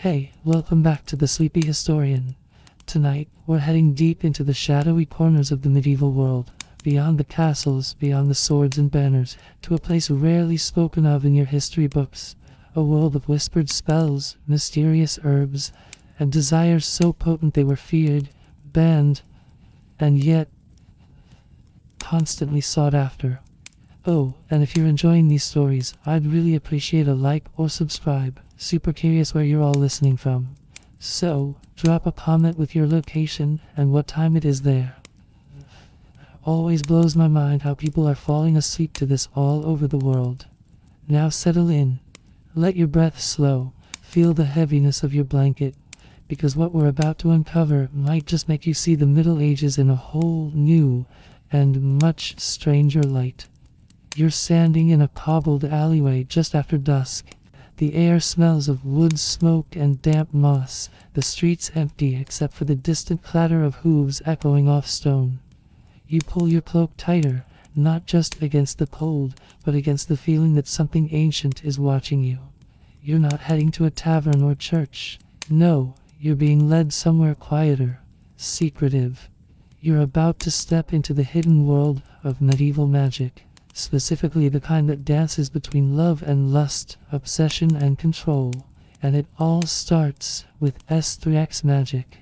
Hey, welcome back to the Sleepy Historian. Tonight, we're heading deep into the shadowy corners of the medieval world, beyond the castles, beyond the swords and banners, to a place rarely spoken of in your history books. A world of whispered spells, mysterious herbs, and desires so potent they were feared, banned, and yet constantly sought after. Oh, and if you're enjoying these stories, I'd really appreciate a like or subscribe. Super curious where you're all listening from. So, drop a comment with your location and what time it is there. Always blows my mind how people are falling asleep to this all over the world. Now settle in. Let your breath slow. Feel the heaviness of your blanket. Because what we're about to uncover might just make you see the Middle Ages in a whole new and much stranger light. You're standing in a cobbled alleyway just after dusk. The air smells of wood smoke and damp moss. The streets empty except for the distant clatter of hooves echoing off stone. You pull your cloak tighter, not just against the cold, but against the feeling that something ancient is watching you. You're not heading to a tavern or church. No, you're being led somewhere quieter, secretive. You're about to step into the hidden world of medieval magic. Specifically the kind that dances between love and lust, obsession and control. And it all starts with S3x magic.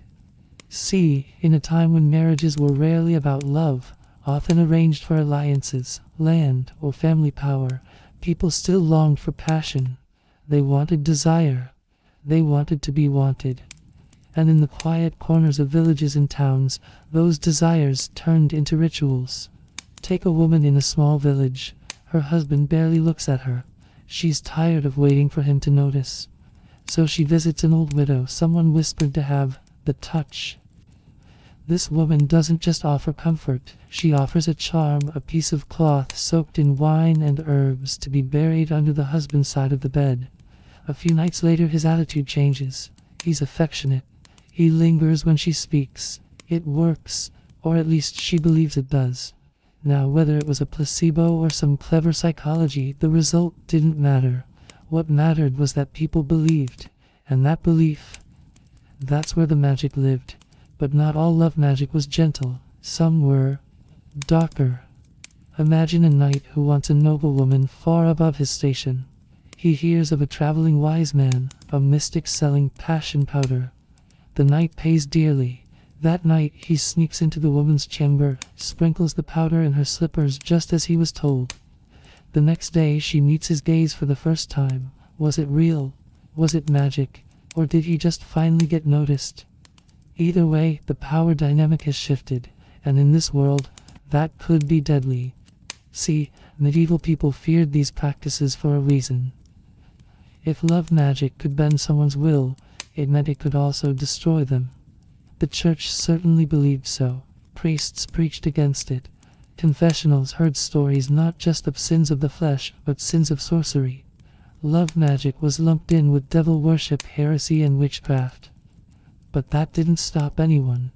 See, in a time when marriages were rarely about love, often arranged for alliances, land, or family power, people still longed for passion. They wanted desire. They wanted to be wanted. And in the quiet corners of villages and towns, those desires turned into rituals. Take a woman in a small village. Her husband barely looks at her. She's tired of waiting for him to notice. So she visits an old widow, someone whispered to have the touch. This woman doesn't just offer comfort. She offers a charm, a piece of cloth soaked in wine and herbs to be buried under the husband's side of the bed. A few nights later his attitude changes. He's affectionate. He lingers when she speaks. It works, or at least she believes it does. Now, whether it was a placebo or some clever psychology, the result didn't matter. What mattered was that people believed, and that belief, that's where the magic lived. But not all love magic was gentle. Some were darker. Imagine a knight who wants a noblewoman far above his station. He hears of a traveling wise man, a mystic selling passion powder. The knight pays dearly. That night, he sneaks into the woman's chamber, sprinkles the powder in her slippers just as he was told. The next day, she meets his gaze for the first time. Was it real? Was it magic? Or did he just finally get noticed? Either way, the power dynamic has shifted, and in this world, that could be deadly. See, medieval people feared these practices for a reason. If love magic could bend someone's will, it meant it could also destroy them. The church certainly believed so. Priests preached against it. Confessionals heard stories not just of sins of the flesh, but sins of sorcery. Love magic was lumped in with devil worship, heresy, and witchcraft. But that didn't stop anyone.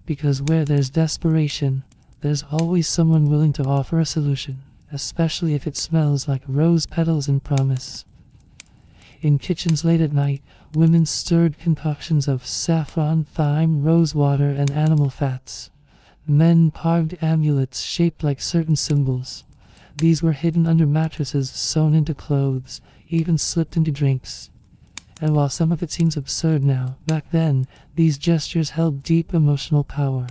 Because where there's desperation, there's always someone willing to offer a solution, especially if it smells like rose petals and promise. In kitchens late at night, women stirred concoctions of saffron, thyme, rose water, and animal fats. Men carved amulets shaped like certain symbols. These were hidden under mattresses, sewn into clothes, even slipped into drinks. And while some of it seems absurd now, back then, these gestures held deep emotional power.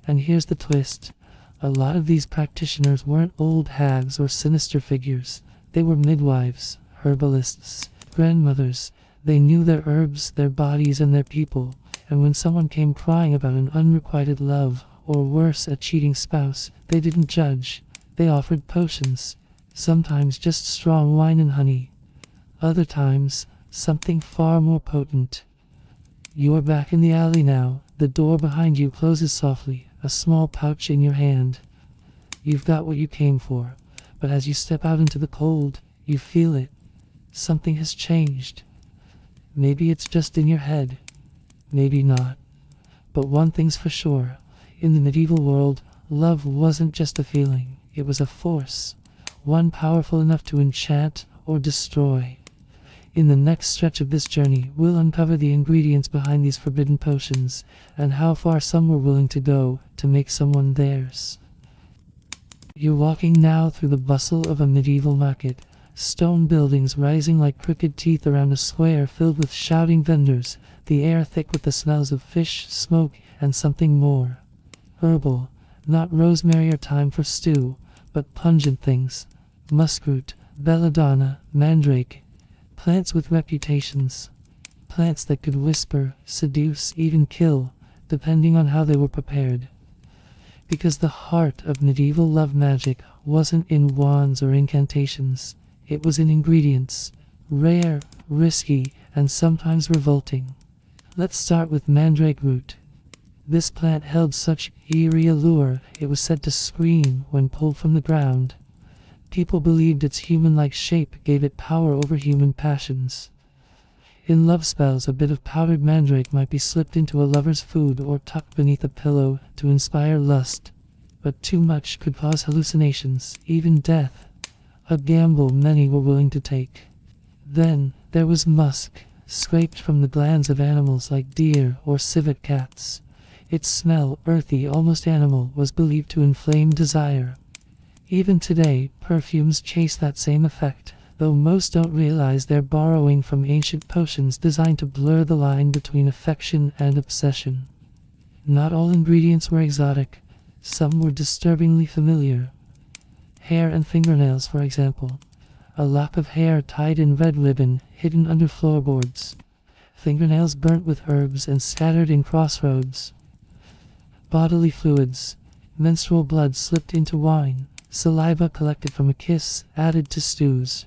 And here's the twist. A lot of these practitioners weren't old hags or sinister figures. They were midwives, herbalists, grandmothers. They knew their herbs, their bodies, and their people. And when someone came crying about an unrequited love, or worse, a cheating spouse, they didn't judge. They offered potions. Sometimes just strong wine and honey. Other times, something far more potent. You're back in the alley now. The door behind you closes softly, a small pouch in your hand. You've got what you came for. But as you step out into the cold, you feel it. Something has changed. Maybe it's just in your head. Maybe not. But one thing's for sure. In the medieval world, love wasn't just a feeling. It was a force. One powerful enough to enchant or destroy. In the next stretch of this journey, we'll uncover the ingredients behind these forbidden potions, and how far some were willing to go to make someone theirs. You're walking now through the bustle of a medieval market. Stone buildings rising like crooked teeth around a square filled with shouting vendors, the air thick with the smells of fish, smoke, and something more. Herbal, not rosemary or thyme for stew, but pungent things. Muskroot, belladonna, mandrake. Plants with reputations. Plants that could whisper, seduce, even kill, depending on how they were prepared. Because the heart of medieval love magic wasn't in wands or incantations. It was in ingredients, rare, risky, and sometimes revolting. Let's start with mandrake root. This plant held such eerie allure, it was said to scream when pulled from the ground. People believed its human-like shape gave it power over human passions. In love spells, a bit of powdered mandrake might be slipped into a lover's food or tucked beneath a pillow to inspire lust. But too much could cause hallucinations, even death. A gamble many were willing to take. Then there was musk, scraped from the glands of animals like deer or civet cats. Its smell, earthy, almost animal, was believed to inflame desire. Even today, perfumes chase that same effect, though most don't realize they're borrowing from ancient potions designed to blur the line between affection and obsession. Not all ingredients were exotic. Some were disturbingly familiar. Hair and fingernails, for example. A lock of hair tied in red ribbon, hidden under floorboards. Fingernails burnt with herbs and scattered in crossroads. Bodily fluids. Menstrual blood slipped into wine. Saliva collected from a kiss, added to stews.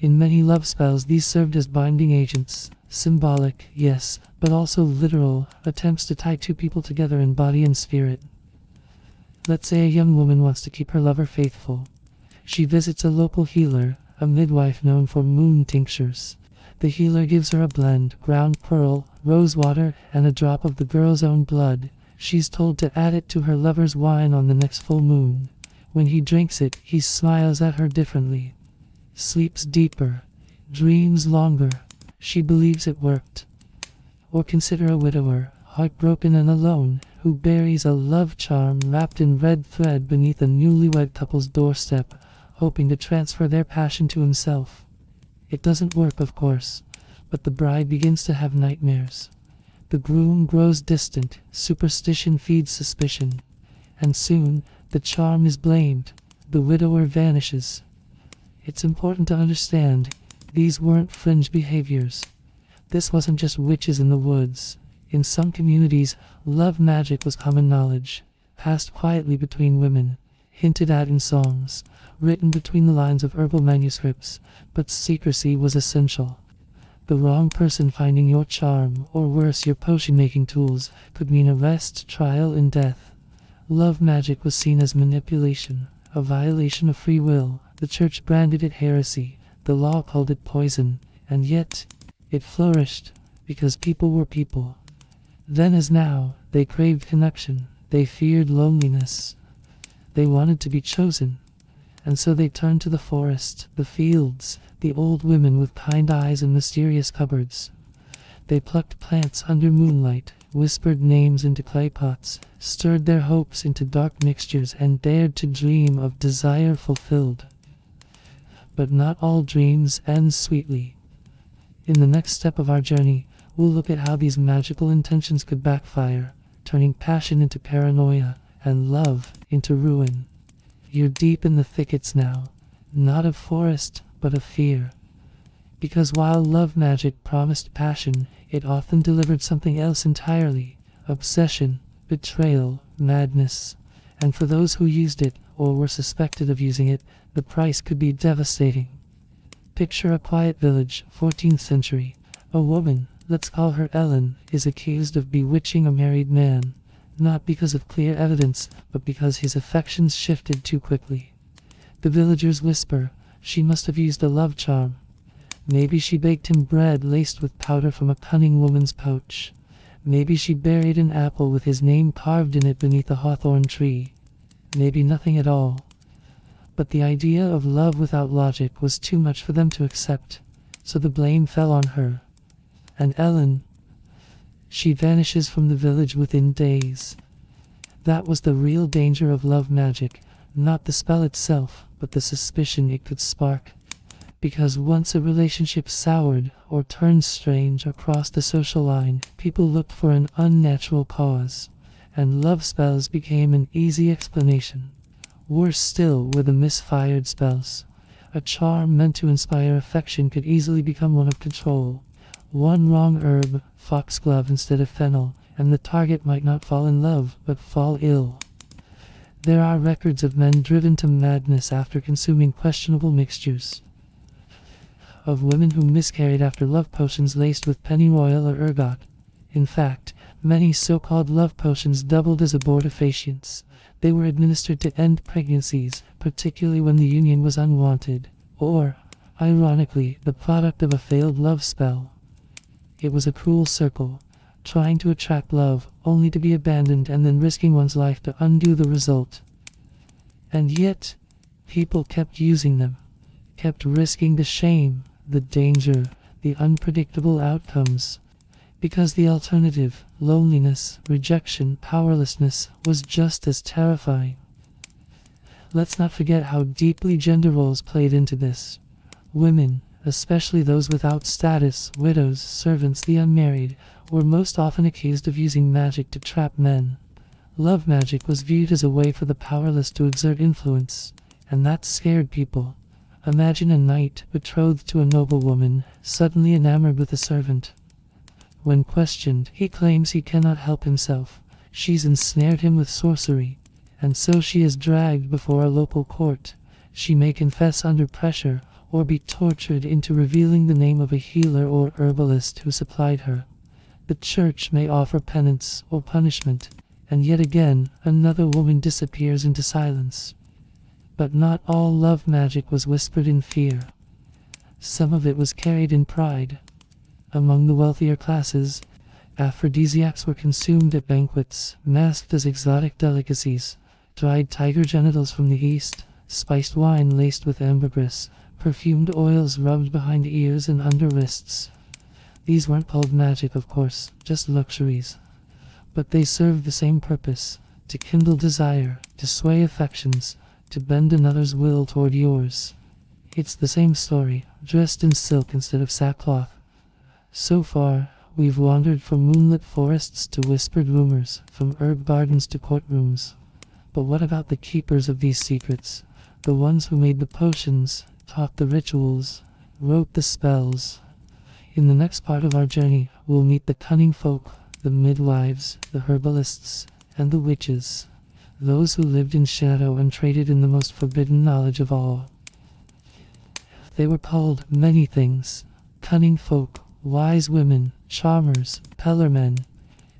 In many love spells, these served as binding agents. Symbolic, yes, but also literal, attempts to tie two people together in body and spirit. Let's say a young woman wants to keep her lover faithful. She visits a local healer, a midwife known for moon tinctures. The healer gives her a blend, ground pearl, rose water, and a drop of the girl's own blood. She's told to add it to her lover's wine on the next full moon. When he drinks it, he smiles at her differently. Sleeps deeper. Dreams longer. She believes it worked. Or consider a widower, heartbroken and alone, who buries a love charm wrapped in red thread beneath a newlywed couple's doorstep, hoping to transfer their passion to himself. It doesn't work, of course, but the bride begins to have nightmares. The groom grows distant, superstition feeds suspicion, and soon the charm is blamed, the widower vanishes. It's important to understand, these weren't fringe behaviors. This wasn't just witches in the woods. In some communities, love magic was common knowledge, passed quietly between women, hinted at in songs, written between the lines of herbal manuscripts, but secrecy was essential. The wrong person finding your charm, or worse, your potion-making tools, could mean arrest, trial, and death. Love magic was seen as manipulation, a violation of free will. The church branded it heresy, the law called it poison, and yet it flourished, because people were people. Then as now, they craved connection, they feared loneliness. They wanted to be chosen, and so they turned to the forest, the fields, the old women with kind eyes and mysterious cupboards. They plucked plants under moonlight, whispered names into clay pots, stirred their hopes into dark mixtures, and dared to dream of desire fulfilled. But not all dreams end sweetly. In the next step of our journey, we'll look at how these magical intentions could backfire, turning passion into paranoia, and love into ruin. You're deep in the thickets now, not of forest, but of fear. Because while love magic promised passion, it often delivered something else entirely: obsession, betrayal, madness. And for those who used it, or were suspected of using it, the price could be devastating. Picture a quiet village, 14th century. A woman, let's call her Ellen, is accused of bewitching a married man, not because of clear evidence, but because his affections shifted too quickly. The villagers whisper, she must have used a love charm. Maybe she baked him bread laced with powder from a cunning woman's pouch. Maybe she buried an apple with his name carved in it beneath a hawthorn tree. Maybe nothing at all. But the idea of love without logic was too much for them to accept. so the blame fell on her. And Ellen, she vanishes from the village within days. That was the real danger of love magic, not the spell itself, but the suspicion it could spark. Because once a relationship soured or turned strange across the social line, people looked for an unnatural cause, and love spells became an easy explanation. Worse still were the misfired spells. A charm meant to inspire affection could easily become one of control. One wrong herb, foxglove instead of fennel, and the target might not fall in love, but fall ill. There are records of men driven to madness after consuming questionable mixtures. Of women who miscarried after love potions laced with pennyroyal or ergot. In fact, many so-called love potions doubled as abortifacients. They were administered to end pregnancies, particularly when the union was unwanted, or, ironically, the product of a failed love spell. It was a cruel circle, trying to attract love, only to be abandoned and then risking one's life to undo the result. And yet, people kept using them, kept risking the shame, the danger, the unpredictable outcomes. Because the alternative, loneliness, rejection, powerlessness, was just as terrifying. Let's not forget how deeply gender roles played into this. Women, especially those without status, widows, servants, the unmarried, were most often accused of using magic to trap men. Love magic was viewed as a way for the powerless to exert influence, and that scared people. Imagine a knight, betrothed to a noblewoman, suddenly enamored with a servant. When questioned, he claims he cannot help himself. She's ensnared him with sorcery, and so she is dragged before a local court. She may confess under pressure, or be tortured into revealing the name of a healer or herbalist who supplied her. The church may offer penance or punishment, and yet again, another woman disappears into silence. But not all love magic was whispered in fear. Some of it was carried in pride. Among the wealthier classes, aphrodisiacs were consumed at banquets, masked as exotic delicacies. Dried tiger genitals from the east, spiced wine laced with ambergris, perfumed oils rubbed behind ears and under wrists. These weren't called magic, of course, just luxuries. But they served the same purpose: to kindle desire, to sway affections, to bend another's will toward yours. It's the same story, dressed in silk instead of sackcloth. So far, we've wandered from moonlit forests to whispered rumors, from herb gardens to courtrooms. But what about the keepers of these secrets? The ones who made the potions, taught the rituals, wrote the spells. In the next part of our journey, we'll meet the cunning folk, the midwives, the herbalists, and the witches. Those who lived in shadow and traded in the most forbidden knowledge of all. They were called many things: cunning folk, wise women, charmers, pellermen.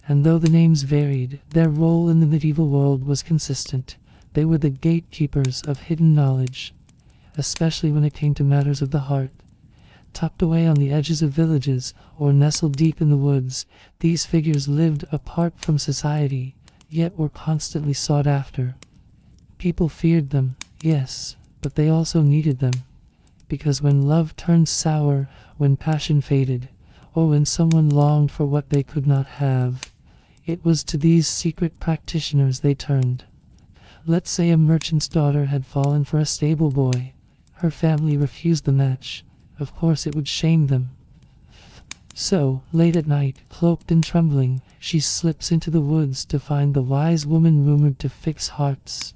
And though the names varied, their role in the medieval world was consistent. They were the gatekeepers of hidden knowledge, especially when it came to matters of the heart. Tucked away on the edges of villages, or nestled deep in the woods, these figures lived apart from society, yet were constantly sought after. People feared them, yes, but they also needed them. Because when love turned sour, when passion faded, or when someone longed for what they could not have, it was to these secret practitioners they turned. Let's say a merchant's daughter had fallen for a stable boy. Her family refused the match. Of course it would shame them. So, late at night, cloaked and trembling, she slips into the woods to find the wise woman rumored to fix hearts.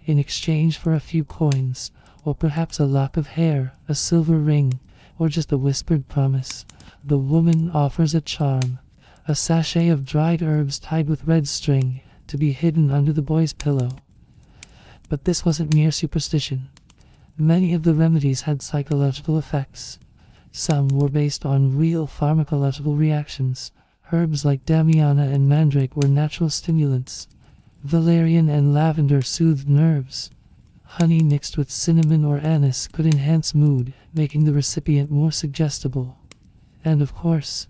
In exchange for a few coins, or perhaps a lock of hair, a silver ring, or just a whispered promise, the woman offers a charm. A sachet of dried herbs tied with red string, to be hidden under the boy's pillow. But this wasn't mere superstition. Many of the remedies had psychological effects. Some were based on real pharmacological reactions. Herbs like damiana and mandrake were natural stimulants. Valerian and lavender soothed nerves. Honey mixed with cinnamon or anise could enhance mood, making the recipient more suggestible. And of course,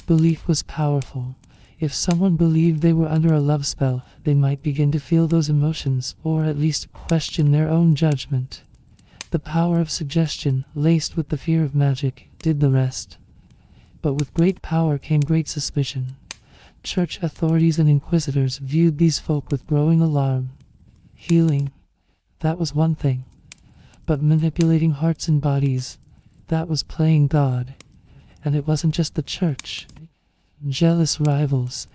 belief was powerful. If someone believed they were under a love spell, they might begin to feel those emotions, or at least question their own judgment. The power of suggestion, laced with the fear of magic, did the rest. But with great power came great suspicion. Church authorities and inquisitors viewed these folk with growing alarm. Healing, that was one thing. But manipulating hearts and bodies, that was playing God. And it wasn't just the church. Jealous rivals,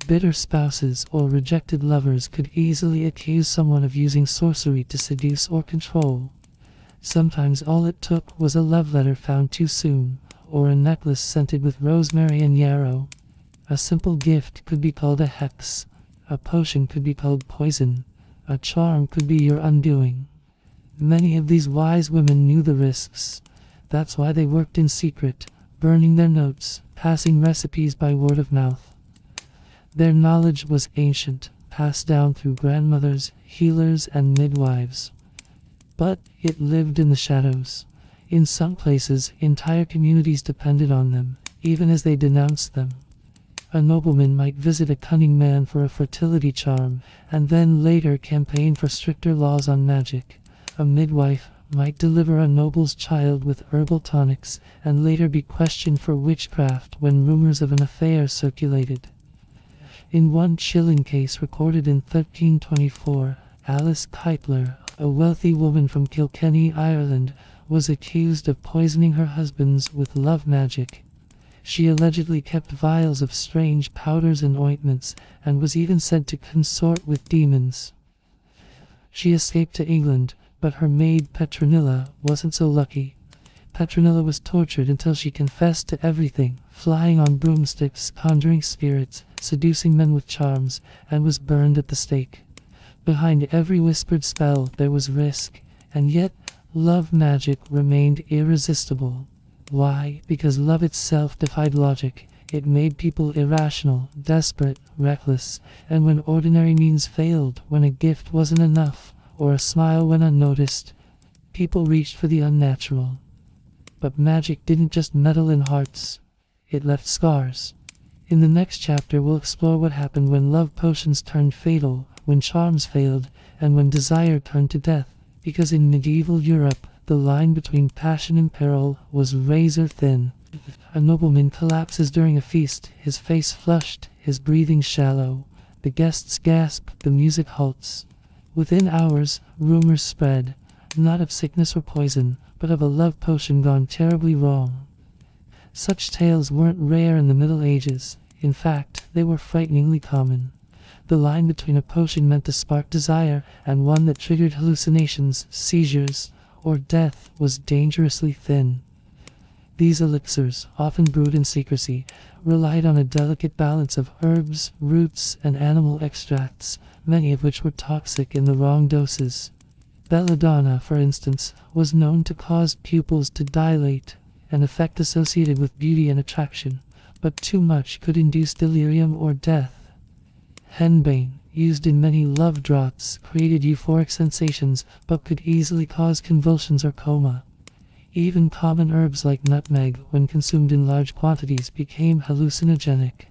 bitter spouses, or rejected lovers could easily accuse someone of using sorcery to seduce or control. Sometimes all it took was a love letter found too soon, or a necklace scented with rosemary and yarrow. A simple gift could be called a hex, a potion could be called poison, a charm could be your undoing. Many of these wise women knew the risks. That's why they worked in secret, burning their notes, passing recipes by word of mouth. Their knowledge was ancient, passed down through grandmothers, healers, and midwives. But it lived in the shadows. In some places, entire communities depended on them, even as they denounced them. A nobleman might visit a cunning man for a fertility charm, and then later campaign for stricter laws on magic. A midwife might deliver a noble's child with herbal tonics, and later be questioned for witchcraft when rumors of an affair circulated. In one chilling case recorded in 1324, Alice Keitler, a wealthy woman from Kilkenny, Ireland, was accused of poisoning her husbands with love magic. She allegedly kept vials of strange powders and ointments, and was even said to consort with demons. She escaped to England, but her maid Petronilla wasn't so lucky. Petronilla was tortured until she confessed to everything, flying on broomsticks, conjuring spirits, seducing men with charms, and was burned at the stake. Behind every whispered spell there was risk, and yet love magic remained irresistible. Why? Because love itself defied logic. It made people irrational, desperate, reckless, and when ordinary means failed, when a gift wasn't enough, or a smile went unnoticed, people reached for the unnatural. But magic didn't just meddle in hearts, it left scars. In the next chapter we'll explore what happened when love potions turned fatal, when charms failed, and when desire turned to death, because in medieval Europe, the line between passion and peril was razor thin. A nobleman collapses during a feast, his face flushed, his breathing shallow. The guests gasp, the music halts. Within hours, rumors spread, not of sickness or poison, but of a love potion gone terribly wrong. Such tales weren't rare in the Middle Ages. In fact, they were frighteningly common. The line between a potion meant to spark desire and one that triggered hallucinations, seizures, or death was dangerously thin. These elixirs, often brewed in secrecy, relied on a delicate balance of herbs, roots, and animal extracts, many of which were toxic in the wrong doses. Belladonna, for instance, was known to cause pupils to dilate, an effect associated with beauty and attraction, but too much could induce delirium or death. Henbane, used in many love draughts, created euphoric sensations, but could easily cause convulsions or coma. Even common herbs like nutmeg, when consumed in large quantities, became hallucinogenic.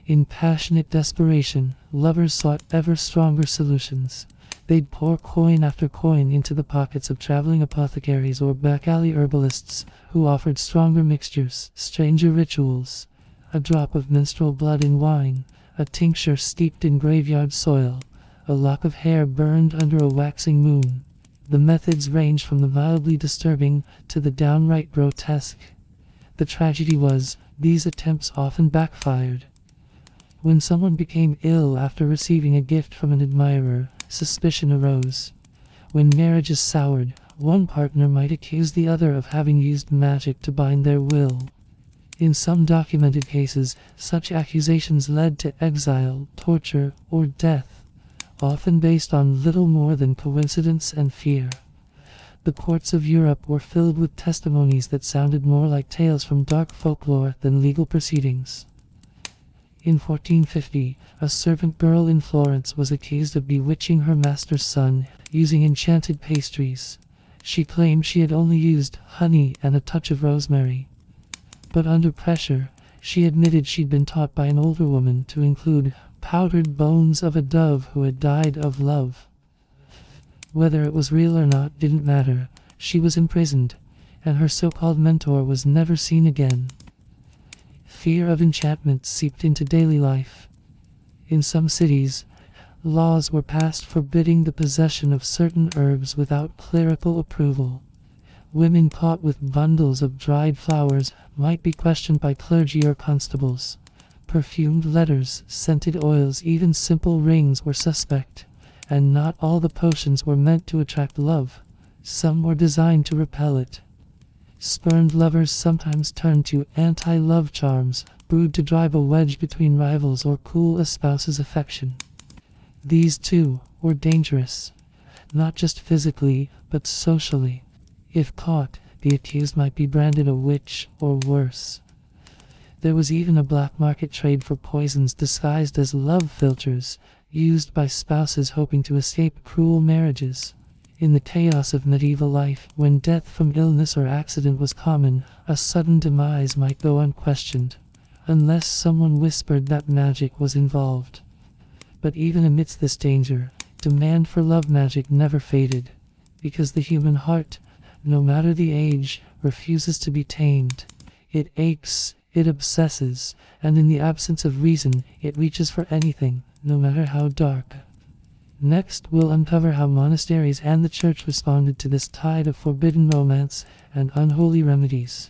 In passionate desperation, lovers sought ever stronger solutions. They'd pour coin after coin into the pockets of traveling apothecaries or back-alley herbalists, who offered stronger mixtures, stranger rituals. A drop of menstrual blood in wine, a tincture steeped in graveyard soil, a lock of hair burned under a waxing moon. The methods ranged from the mildly disturbing to the downright grotesque. The tragedy was, these attempts often backfired. When someone became ill after receiving a gift from an admirer, suspicion arose. When marriages soured, one partner might accuse the other of having used magic to bind their will. In some documented cases, such accusations led to exile, torture, or death, often based on little more than coincidence and fear. The courts of Europe were filled with testimonies that sounded more like tales from dark folklore than legal proceedings. In 1450, a servant girl in Florence was accused of bewitching her master's son, using enchanted pastries. She claimed she had only used honey and a touch of rosemary. But under pressure, she admitted she'd been taught by an older woman to include powdered bones of a dove who had died of love. Whether it was real or not didn't matter. she was imprisoned, and her so-called mentor was never seen again. Fear of enchantment seeped into daily life. In some cities, laws were passed forbidding the possession of certain herbs without clerical approval. Women caught with bundles of dried flowers might be questioned by clergy or constables. Perfumed letters, scented oils, even simple rings were suspect. And not all the potions were meant to attract love. Some were designed to repel it. Spurned lovers sometimes turned to anti-love charms, brewed to drive a wedge between rivals or cool a spouse's affection. These, too, were dangerous, not just physically, but socially. If caught, the accused might be branded a witch or worse. There was even a black market trade for poisons disguised as love filters, used by spouses hoping to escape cruel marriages. In the chaos of medieval life, when death from illness or accident was common, a sudden demise might go unquestioned, unless someone whispered that magic was involved. But even amidst this danger, demand for love magic never faded, because the human heart, no matter the age, refuses to be tamed. It aches, it obsesses, and in the absence of reason, it reaches for anything, no matter how dark. Next, we'll uncover how monasteries and the church responded to this tide of forbidden romance and unholy remedies.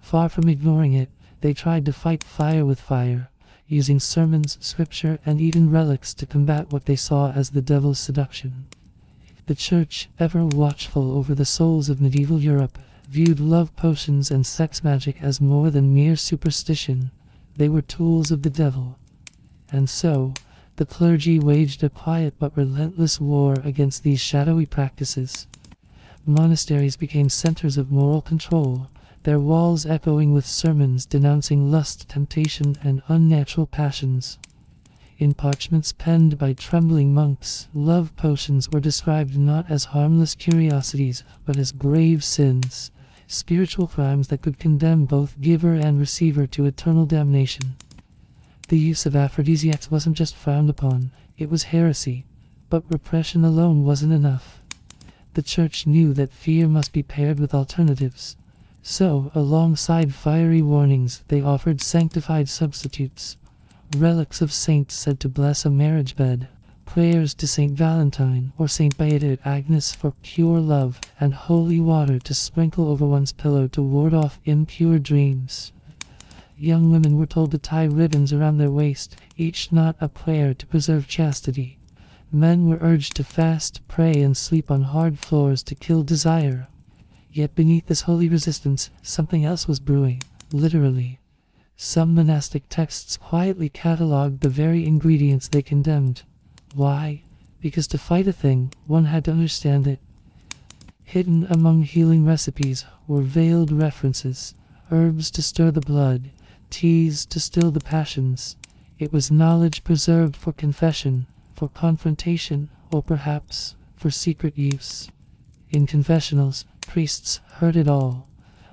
Far from ignoring it, they tried to fight fire with fire, using sermons, scripture, and even relics to combat what they saw as the devil's seduction. The church, ever watchful over the souls of medieval Europe, viewed love potions and sex magic as more than mere superstition. They were tools of the devil. And so, the clergy waged a quiet but relentless war against these shadowy practices. Monasteries became centers of moral control, their walls echoing with sermons denouncing lust, temptation, and unnatural passions. In parchments penned by trembling monks, love potions were described not as harmless curiosities, but as grave sins, spiritual crimes that could condemn both giver and receiver to eternal damnation. The use of aphrodisiacs wasn't just frowned upon, it was heresy, but repression alone wasn't enough. The church knew that fear must be paired with alternatives. So, alongside fiery warnings, they offered sanctified substitutes. Relics of saints said to bless a marriage bed, prayers to Saint Valentine or Saint Beata Agnes for pure love, and holy water to sprinkle over one's pillow to ward off impure dreams. Young women were told to tie ribbons around their waist, each knot a prayer to preserve chastity. Men were urged to fast, pray, and sleep on hard floors to kill desire. Yet beneath this holy resistance, something else was brewing, literally. Some monastic texts quietly catalogued the very ingredients they condemned. Why? Because to fight a thing, one had to understand it. Hidden among healing recipes were veiled references, herbs to stir the blood, teas to still the passions. It was knowledge preserved for confession, for confrontation, or perhaps for secret use. In confessionals, priests heard it all.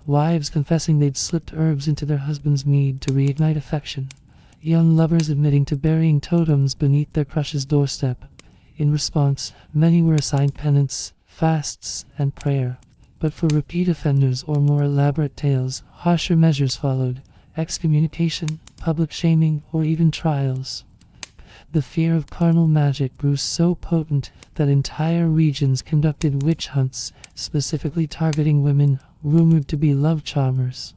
Wives confessing they'd slipped herbs into their husband's mead to reignite affection. Young lovers admitting to burying totems beneath their crush's doorstep. In response, many were assigned penance, fasts, and prayer. But for repeat offenders or more elaborate tales, harsher measures followed: excommunication, public shaming, or even trials. The fear of carnal magic grew so potent that entire regions conducted witch hunts, specifically targeting women rumored to be love charmers.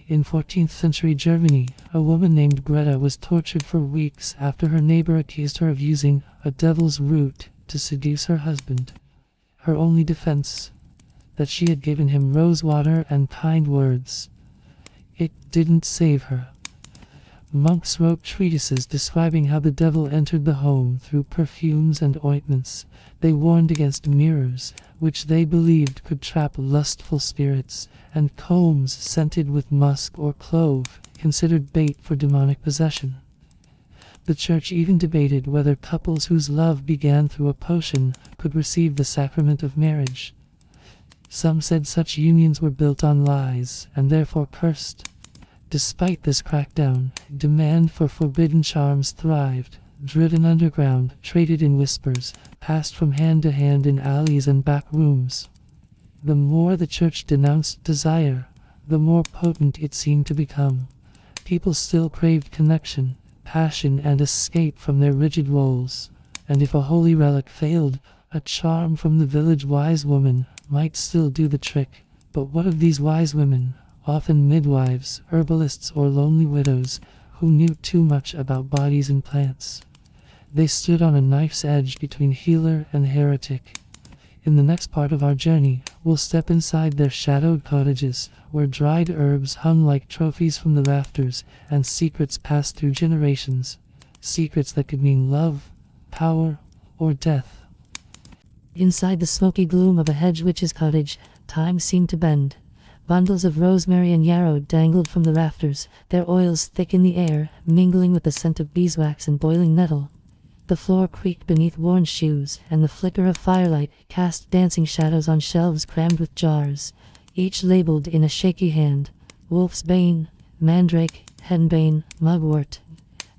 In 14th century Germany, a woman named Greta was tortured for weeks after her neighbor accused her of using a devil's root to seduce her husband. Her only defense? That she had given him rose water and kind words. It didn't save her. Monks wrote treatises describing how the devil entered the home through perfumes and ointments. They warned against mirrors, which they believed could trap lustful spirits, and combs scented with musk or clove, considered bait for demonic possession. The church even debated whether couples whose love began through a potion could receive the sacrament of marriage. Some said such unions were built on lies, and therefore cursed. Despite this crackdown, demand for forbidden charms thrived. Driven underground, traded in whispers, passed from hand to hand in alleys and back rooms. The more the church denounced desire, the more potent it seemed to become. People still craved connection, passion, and escape from their rigid roles. And if a holy relic failed, a charm from the village wise woman might still do the trick. But what of these wise women, often midwives, herbalists, or lonely widows, who knew too much about bodies and plants? They stood on a knife's edge between healer and heretic. In the next part of our journey, we'll step inside their shadowed cottages, where dried herbs hung like trophies from the rafters, and secrets passed through generations. Secrets that could mean love, power, or death. Inside the smoky gloom of a hedge witch's cottage, time seemed to bend. Bundles of rosemary and yarrow dangled from the rafters, their oils thick in the air, mingling with the scent of beeswax and boiling nettle. The floor creaked beneath worn shoes, and the flicker of firelight cast dancing shadows on shelves crammed with jars, each labeled in a shaky hand: Wolf's Bane, Mandrake, Henbane, Mugwort.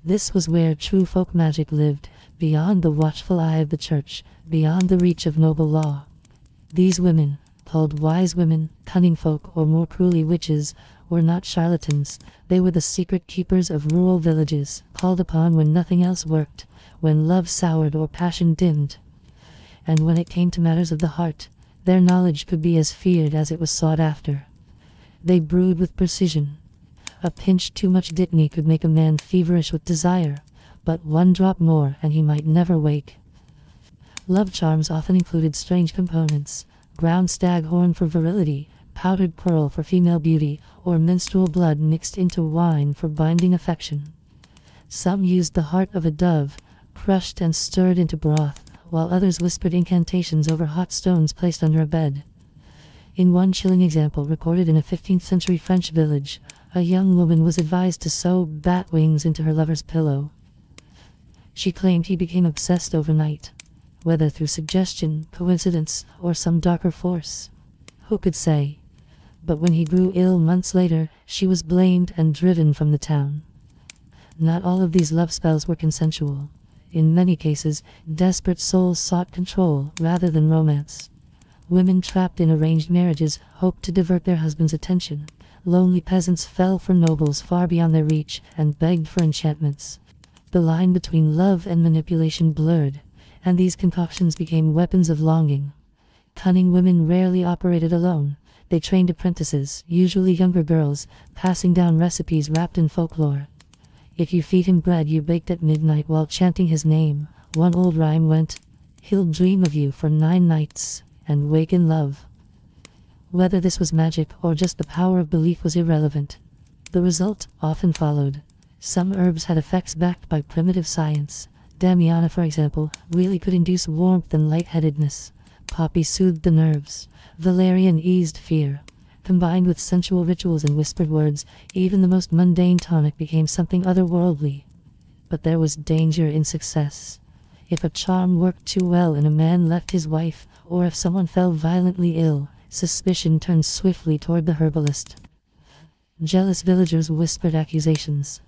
This was where true folk magic lived, beyond the watchful eye of the church, beyond the reach of noble law. These women, called wise women, cunning folk, or more cruelly witches, were not charlatans. They were the secret keepers of rural villages, called upon when nothing else worked, when love soured or passion dimmed. And when it came to matters of the heart, their knowledge could be as feared as it was sought after. They brewed with precision. A pinch too much dittany could make a man feverish with desire, but one drop more and he might never wake. Love charms often included strange components: ground staghorn for virility, powdered pearl for female beauty, or menstrual blood mixed into wine for binding affection. Some used the heart of a dove, crushed and stirred into broth, while others whispered incantations over hot stones placed under a bed. In one chilling example recorded in a 15th century French village, a young woman was advised to sew bat wings into her lover's pillow. She claimed he became obsessed overnight, whether through suggestion, coincidence, or some darker force. Who could say? But when he grew ill months later, she was blamed and driven from the town. Not all of these love spells were consensual. In many cases, desperate souls sought control rather than romance. Women trapped in arranged marriages hoped to divert their husband's attention. Lonely peasants fell for nobles far beyond their reach and begged for enchantments. The line between love and manipulation blurred, and these concoctions became weapons of longing. Cunning women rarely operated alone. They trained apprentices, usually younger girls, passing down recipes wrapped in folklore. If you feed him bread you baked at midnight while chanting his name, one old rhyme went, he'll dream of you for 9 nights, and wake in love. Whether this was magic or just the power of belief was irrelevant. The result often followed. Some herbs had effects backed by primitive science. Damiana, for example, really could induce warmth and lightheadedness. Poppy soothed the nerves. Valerian eased fear. Combined with sensual rituals and whispered words, even the most mundane tonic became something otherworldly. But there was danger in success. If a charm worked too well and a man left his wife, or if someone fell violently ill, suspicion turned swiftly toward the herbalist. Jealous villagers whispered accusations.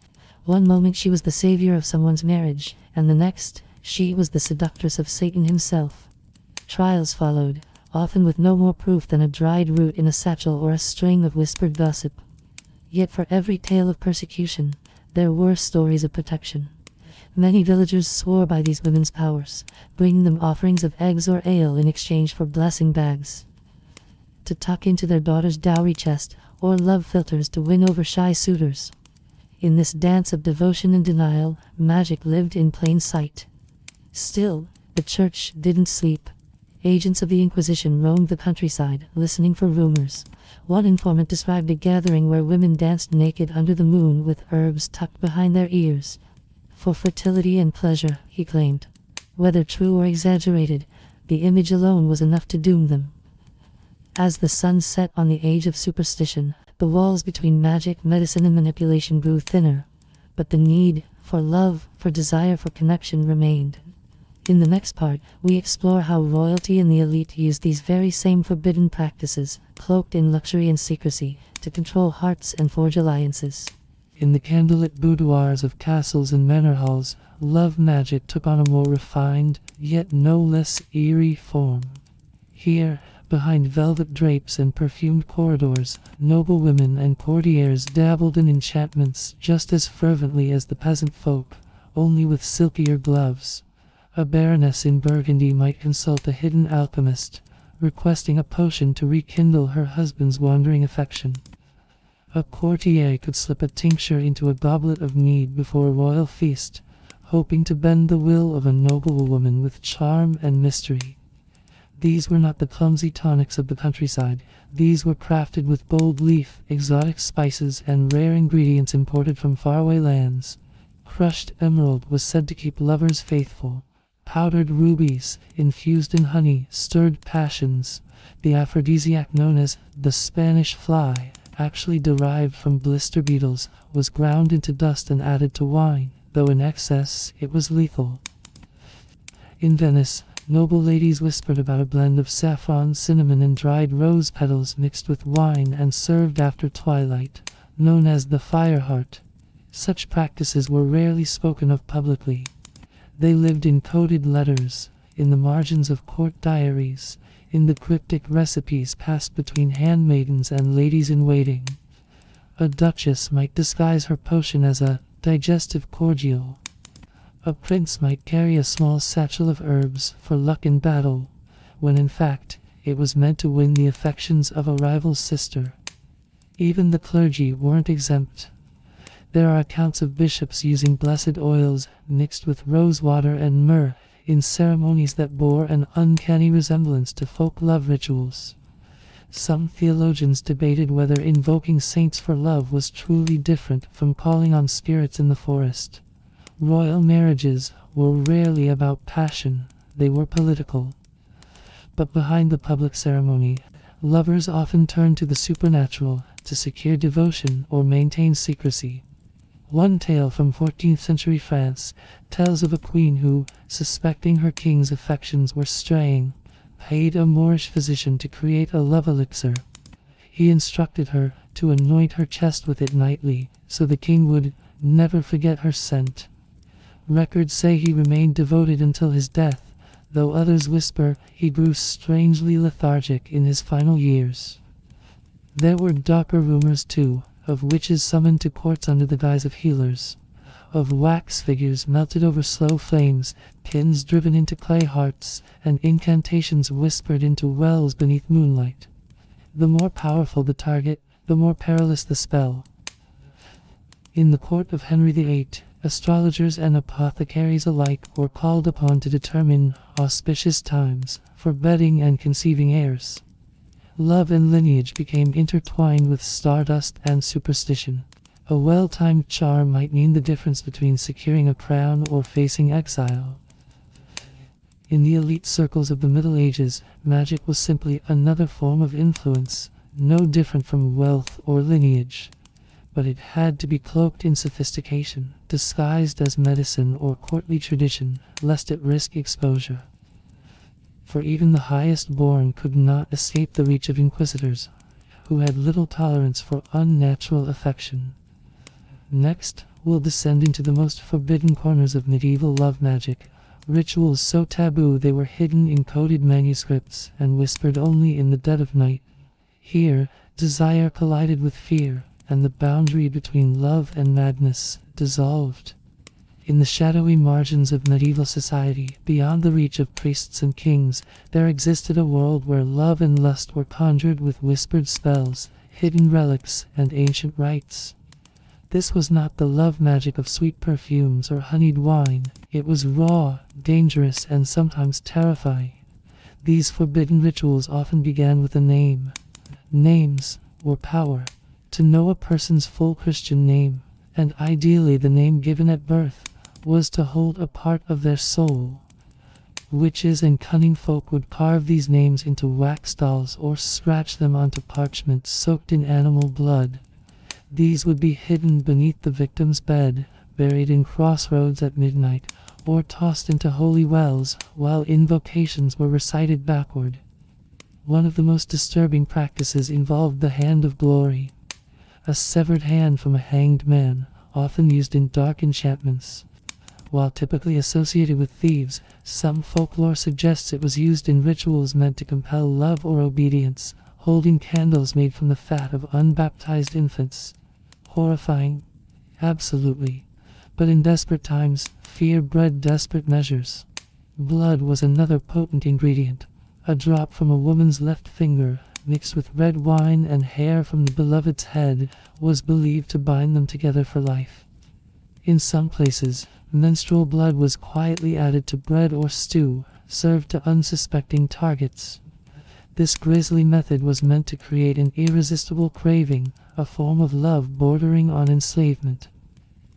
One moment she was the savior of someone's marriage, and the next, she was the seductress of Satan himself. Trials followed, often with no more proof than a dried root in a satchel or a string of whispered gossip. Yet for every tale of persecution, there were stories of protection. Many villagers swore by these women's powers, bringing them offerings of eggs or ale in exchange for blessing bags to tuck into their daughter's dowry chest, or love philters to win over shy suitors. In this dance of devotion and denial, magic lived in plain sight. Still, the church didn't sleep. Agents of the Inquisition roamed the countryside, listening for rumors. One informant described a gathering where women danced naked under the moon with herbs tucked behind their ears. For fertility and pleasure, he claimed. Whether true or exaggerated, the image alone was enough to doom them. As the sun set on the age of superstition, the walls between magic, medicine, and manipulation grew thinner. But the need for love, for desire, for connection remained. In the next part, we explore how royalty and the elite used these very same forbidden practices, cloaked in luxury and secrecy, to control hearts and forge alliances. In the candlelit boudoirs of castles and manor halls, love magic took on a more refined, yet no less eerie form. Here, Behind velvet drapes and perfumed corridors, noble women and courtiers dabbled in enchantments just as fervently as the peasant folk, only with silkier gloves. A baroness in Burgundy might consult a hidden alchemist, requesting a potion to rekindle her husband's wandering affection. A courtier could slip a tincture into a goblet of mead before a royal feast, hoping to bend the will of a noble woman with charm and mystery. These were not the clumsy tonics of the countryside. These were crafted with bold leaf, exotic spices, and rare ingredients imported from faraway lands. Crushed emerald was said to keep lovers faithful. Powdered rubies, infused in honey, stirred passions. The aphrodisiac known as the Spanish fly, actually derived from blister beetles, was ground into dust and added to wine, though in excess it was lethal. In Venice, noble ladies whispered about a blend of saffron, cinnamon, and dried rose petals mixed with wine and served after twilight, known as the fire heart. Such practices were rarely spoken of publicly. They lived in coded letters, in the margins of court diaries, in the cryptic recipes passed between handmaidens and ladies-in-waiting. A duchess might disguise her potion as a digestive cordial. A prince might carry a small satchel of herbs for luck in battle, when in fact it was meant to win the affections of a rival's sister. Even the clergy weren't exempt. There are accounts of bishops using blessed oils mixed with rose water and myrrh in ceremonies that bore an uncanny resemblance to folk love rituals. Some theologians debated whether invoking saints for love was truly different from calling on spirits in the forest. Royal marriages were rarely about passion, they were political. But behind the public ceremony, lovers often turned to the supernatural to secure devotion or maintain secrecy. One tale from 14th century France tells of a queen who, suspecting her king's affections were straying, paid a Moorish physician to create a love elixir. He instructed her to anoint her chest with it nightly, so the king would never forget her scent. Records say he remained devoted until his death, though others whisper he grew strangely lethargic in his final years. There were darker rumors too, of witches summoned to courts under the guise of healers, of wax figures melted over slow flames, pins driven into clay hearts, and incantations whispered into wells beneath moonlight. The more powerful the target, the more perilous the spell. In the court of Henry VIII, astrologers and apothecaries alike were called upon to determine auspicious times for bedding and conceiving heirs. Love and lineage became intertwined with stardust and superstition. A well-timed charm might mean the difference between securing a crown or facing exile. In the elite circles of the Middle Ages, magic was simply another form of influence, no different from wealth or lineage. But it had to be cloaked in sophistication, disguised as medicine or courtly tradition, lest it risk exposure. For even the highest born could not escape the reach of inquisitors, who had little tolerance for unnatural affection. Next, we'll descend into the most forbidden corners of medieval love magic, rituals so taboo they were hidden in coded manuscripts and whispered only in the dead of night. Here, desire collided with fear, and the boundary between love and madness dissolved. In the shadowy margins of medieval society, beyond the reach of priests and kings, there existed a world where love and lust were conjured with whispered spells, hidden relics, and ancient rites. This was not the love magic of sweet perfumes or honeyed wine. It was raw, dangerous, and sometimes terrifying. These forbidden rituals often began with a name. Names were power. To know a person's full Christian name, and ideally the name given at birth, was to hold a part of their soul. Witches and cunning folk would carve these names into wax dolls or scratch them onto parchment soaked in animal blood. These would be hidden beneath the victim's bed, buried in crossroads at midnight, or tossed into holy wells while invocations were recited backward. One of the most disturbing practices involved the hand of glory, a severed hand from a hanged man, often used in dark enchantments. while typically associated with thieves, some folklore suggests it was used in rituals meant to compel love or obedience, holding candles made from the fat of unbaptized infants. Horrifying? Absolutely. But in desperate times, fear bred desperate measures. Blood was another potent ingredient. A drop from a woman's left finger, mixed with red wine and hair from the beloved's head, was believed to bind them together for life. In some places, menstrual blood was quietly added to bread or stew, served to unsuspecting targets. This grisly method was meant to create an irresistible craving, a form of love bordering on enslavement.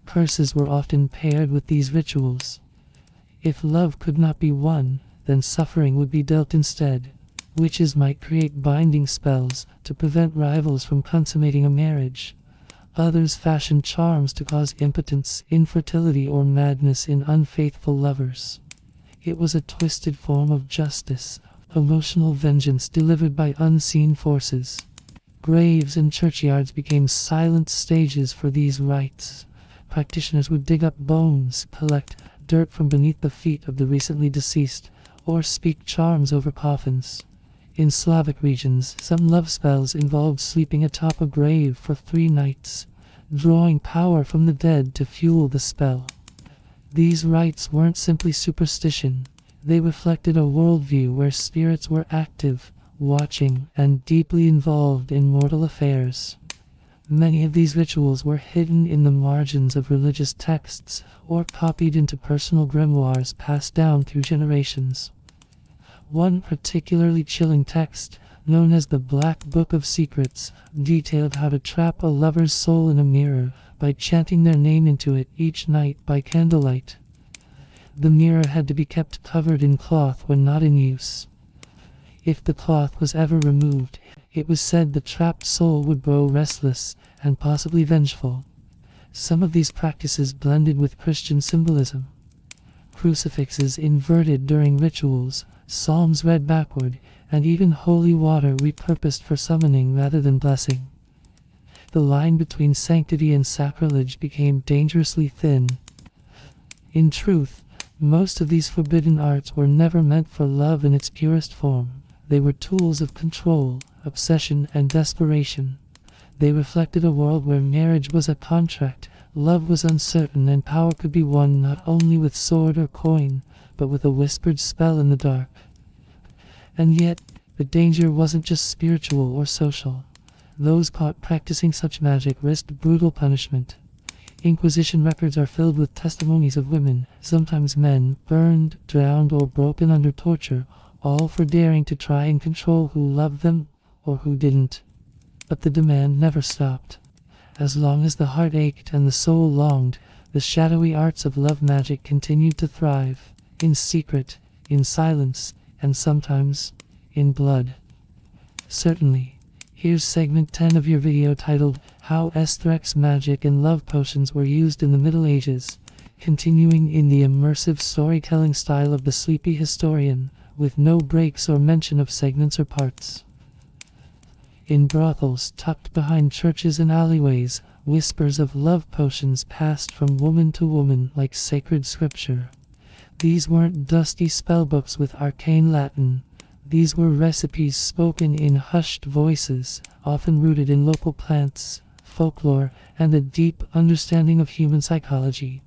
Curses were often paired with these rituals. If love could not be won, then suffering would be dealt instead. Witches might create binding spells to prevent rivals from consummating a marriage. Others fashioned charms to cause impotence, infertility, or madness in unfaithful lovers. It was a twisted form of justice, emotional vengeance delivered by unseen forces. Graves and churchyards became silent stages for these rites. Practitioners would dig up bones, collect dirt from beneath the feet of the recently deceased, or speak charms over coffins. In Slavic regions, some love spells involved sleeping atop a grave for 3 nights, drawing power from the dead to fuel the spell. These rites weren't simply superstition, they reflected a worldview where spirits were active, watching, and deeply involved in mortal affairs. Many of these rituals were hidden in the margins of religious texts, or copied into personal grimoires passed down through generations. One particularly chilling text, known as the Black Book of Secrets, detailed how to trap a lover's soul in a mirror by chanting their name into it each night by candlelight. The mirror had to be kept covered in cloth when not in use. If the cloth was ever removed, it was said the trapped soul would grow restless and possibly vengeful. Some of these practices blended with Christian symbolism. Crucifixes inverted during rituals, psalms read backward, and even holy water repurposed for summoning rather than blessing. The line between sanctity and sacrilege became dangerously thin. In truth, most of these forbidden arts were never meant for love in its purest form. They were tools of control, obsession, and desperation. They reflected a world where marriage was a contract, love was uncertain, and power could be won not only with sword or coin, but with a whispered spell in the dark. And yet, the danger wasn't just spiritual or social. Those caught practicing such magic risked brutal punishment. Inquisition records are filled with testimonies of women, sometimes men, burned, drowned, or broken under torture, all for daring to try and control who loved them or who didn't. But the demand never stopped. As long as the heart ached and the soul longed, the shadowy arts of love magic continued to thrive, in secret, in silence, and sometimes in blood. Certainly. Here's segment 10 of your video titled, How S3x Magic and Love Potions Were Used in the Middle Ages, continuing in the immersive storytelling style of the sleepy historian, with no breaks or mention of segments or parts. In brothels tucked behind churches and alleyways, whispers of love potions passed from woman to woman like sacred scripture. These weren't dusty spellbooks with arcane Latin. These were recipes spoken in hushed voices, often rooted in local plants, folklore, and a deep understanding of human psychology.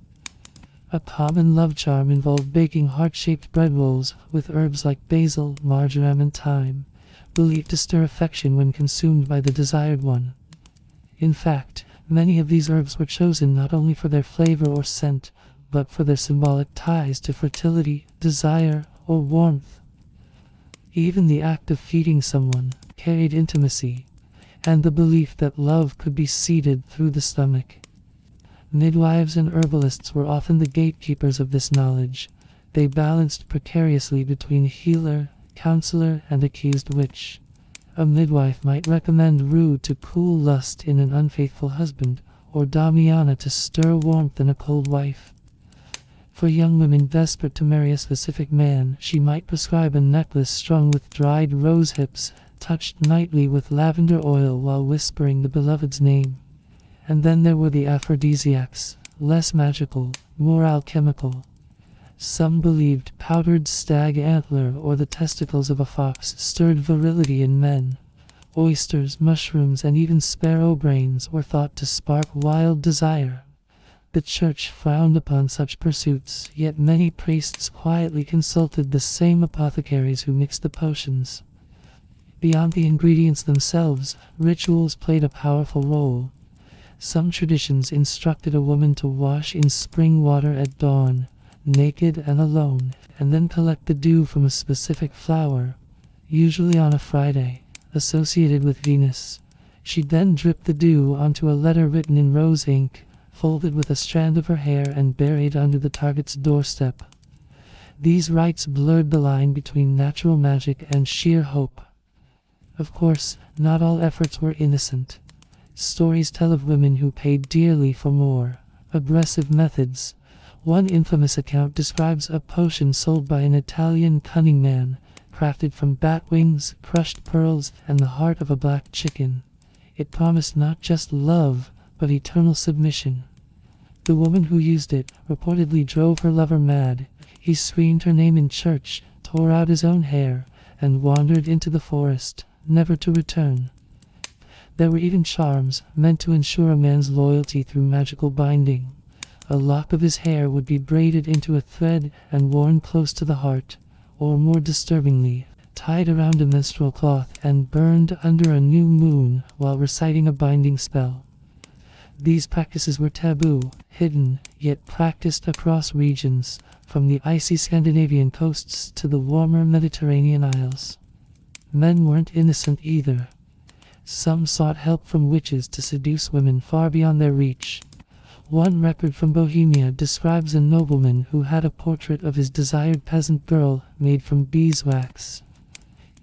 A common love charm involved baking heart-shaped bread rolls with herbs like basil, marjoram, and thyme, believed to stir affection when consumed by the desired one. In fact, many of these herbs were chosen not only for their flavor or scent, but for their symbolic ties to fertility, desire, or warmth. Even the act of feeding someone carried intimacy, and the belief that love could be seeded through the stomach. Midwives and herbalists were often the gatekeepers of this knowledge. They balanced precariously between healer, counselor, and accused witch. A midwife might recommend rue to cool lust in an unfaithful husband, or damiana to stir warmth in a cold wife. For young women desperate to marry a specific man, she might prescribe a necklace strung with dried rose hips, touched nightly with lavender oil while whispering the beloved's name. And then there were the aphrodisiacs, less magical, more alchemical. Some believed powdered stag antler or the testicles of a fox stirred virility in men. Oysters, mushrooms, and even sparrow brains were thought to spark wild desire. The church frowned upon such pursuits, yet many priests quietly consulted the same apothecaries who mixed the potions. Beyond the ingredients themselves, rituals played a powerful role. Some traditions instructed a woman to wash in spring water at dawn, naked and alone, and then collect the dew from a specific flower, usually on a Friday, associated with Venus. She'd then drip the dew onto a letter written in rose ink, folded with a strand of her hair and buried under the target's doorstep. These rites blurred the line between natural magic and sheer hope. Of course, not all efforts were innocent. Stories tell of women who paid dearly for more aggressive methods. One infamous account describes a potion sold by an Italian cunning man, crafted from bat wings, crushed pearls, and the heart of a black chicken. It promised not just love, but eternal submission. The woman who used it reportedly drove her lover mad. He screamed her name in church, tore out his own hair, and wandered into the forest, never to return. There were even charms meant to ensure a man's loyalty through magical binding. A lock of his hair would be braided into a thread and worn close to the heart, or more disturbingly, tied around a menstrual cloth and burned under a new moon while reciting a binding spell. These practices were taboo, hidden, yet practiced across regions, from the icy Scandinavian coasts to the warmer Mediterranean isles. Men weren't innocent either. Some sought help from witches to seduce women far beyond their reach. One record from Bohemia describes a nobleman who had a portrait of his desired peasant girl made from beeswax.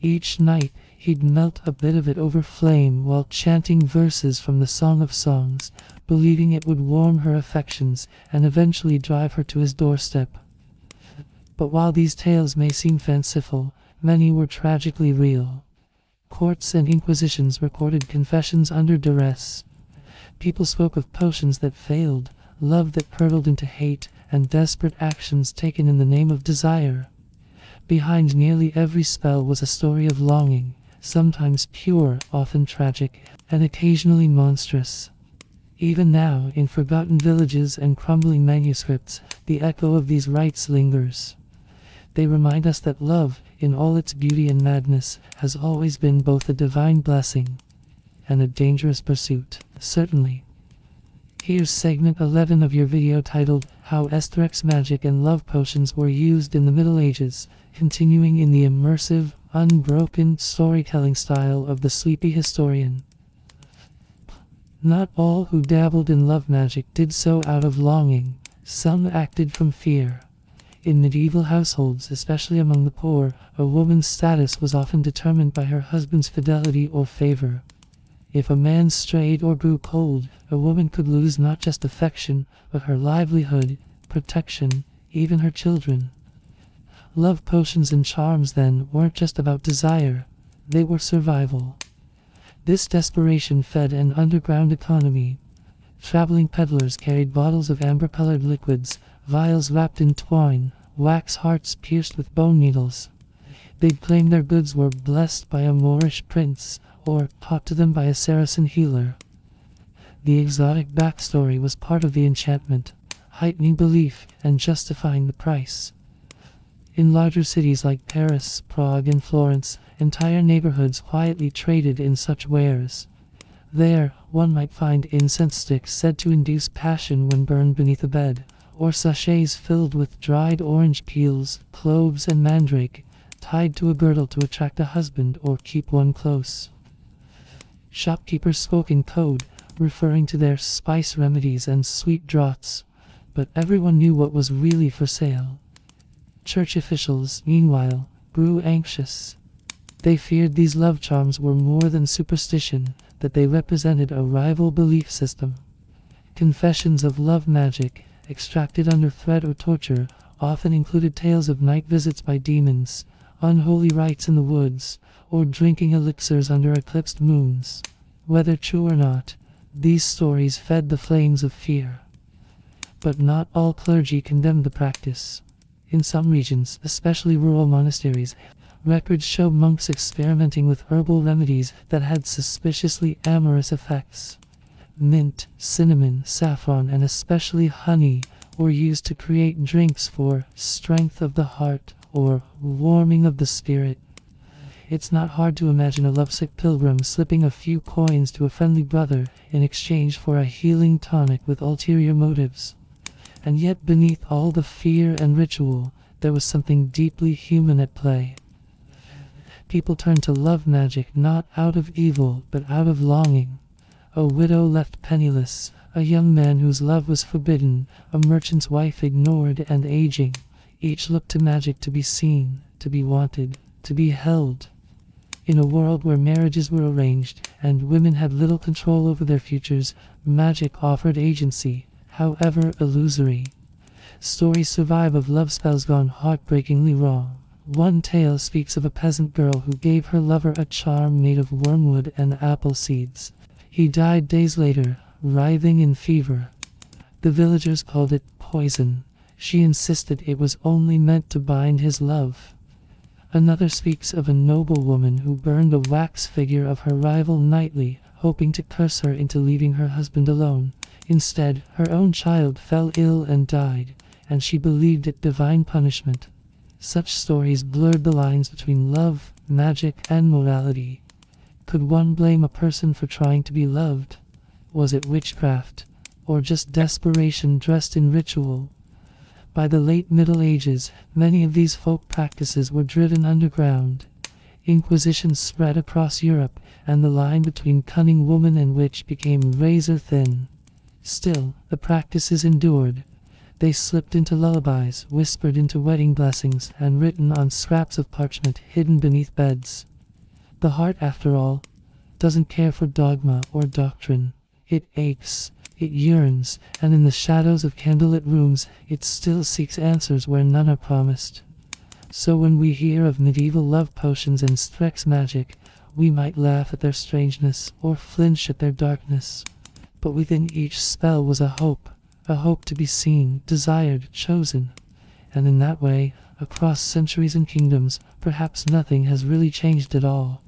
Each night, he'd melt a bit of it over flame while chanting verses from the Song of Songs, believing it would warm her affections and eventually drive her to his doorstep. But while these tales may seem fanciful, many were tragically real. Courts and inquisitions recorded confessions under duress. People spoke of potions that failed, love that curdled into hate, and desperate actions taken in the name of desire. Behind nearly every spell was a story of longing, sometimes pure, often tragic, and occasionally monstrous. Even now, in forgotten villages and crumbling manuscripts, the echo of these rites lingers. They remind us that love, in all its beauty and madness, has always been both a divine blessing and a dangerous pursuit. Certainly. Here's segment 11 of your video titled, How S3x Magic and Love Potions Were Used in the Middle Ages, continuing in the immersive, unbroken storytelling style of the sleepy historian. Not all who dabbled in love magic did so out of longing. Some acted from fear. In medieval households, especially among the poor, a woman's status was often determined by her husband's fidelity or favor. If a man strayed or grew cold, a woman could lose not just affection, but her livelihood, protection, even her children. Love potions and charms, then, weren't just about desire. They were survival. This desperation fed an underground economy. Traveling peddlers carried bottles of amber-colored liquids, vials wrapped in twine, wax hearts pierced with bone needles. They'd claim their goods were blessed by a Moorish prince, or taught to them by a Saracen healer. The exotic backstory was part of the enchantment, heightening belief and justifying the price. In larger cities like Paris, Prague, and Florence, entire neighborhoods quietly traded in such wares. There, one might find incense sticks said to induce passion when burned beneath a bed, or sachets filled with dried orange peels, cloves, and mandrake, tied to a girdle to attract a husband or keep one close. Shopkeepers spoke in code, referring to their spice remedies and sweet draughts, but everyone knew what was really for sale. Church officials, meanwhile, grew anxious. They feared these love charms were more than superstition, that they represented a rival belief system. Confessions of love magic, extracted under threat or torture, often included tales of night visits by demons, unholy rites in the woods, or drinking elixirs under eclipsed moons. Whether true or not, these stories fed the flames of fear. but not all clergy condemned the practice. In some regions, especially rural monasteries, records show monks experimenting with herbal remedies that had suspiciously amorous effects. Mint, cinnamon, saffron, and especially honey were used to create drinks for strength of the heart or warming of the spirit. It's not hard to imagine a lovesick pilgrim slipping a few coins to a friendly brother in exchange for a healing tonic with ulterior motives. And yet beneath all the fear and ritual, there was something deeply human at play. People turned to love magic not out of evil, but out of longing. A widow left penniless, a young man whose love was forbidden, a merchant's wife ignored and aging. Each looked to magic to be seen, to be wanted, to be held. In a world where marriages were arranged and women had little control over their futures, magic offered agency, however illusory. Stories survive of love spells gone heartbreakingly wrong. One tale speaks of a peasant girl who gave her lover a charm made of wormwood and apple seeds. He died days later, writhing in fever. The villagers called it poison. She insisted it was only meant to bind his love. Another speaks of a noble woman who burned a wax figure of her rival nightly, hoping to curse her into leaving her husband alone. Instead, her own child fell ill and died, and she believed it divine punishment. Such stories blurred the lines between love, magic, and morality. Could one blame a person for trying to be loved? Was it witchcraft, or just desperation dressed in ritual? By the late Middle Ages, many of these folk practices were driven underground. Inquisitions spread across Europe, and the line between cunning woman and witch became razor thin. Still, the practices endured. They slipped into lullabies, whispered into wedding blessings, and written on scraps of parchment hidden beneath beds. The heart, after all, doesn't care for dogma or doctrine. It aches, it yearns, and in the shadows of candlelit rooms, it still seeks answers where none are promised. So when we hear of medieval love potions and S3x magic, we might laugh at their strangeness or flinch at their darkness. But within each spell was a hope to be seen, desired, chosen. And in that way, across centuries and kingdoms, perhaps nothing has really changed at all.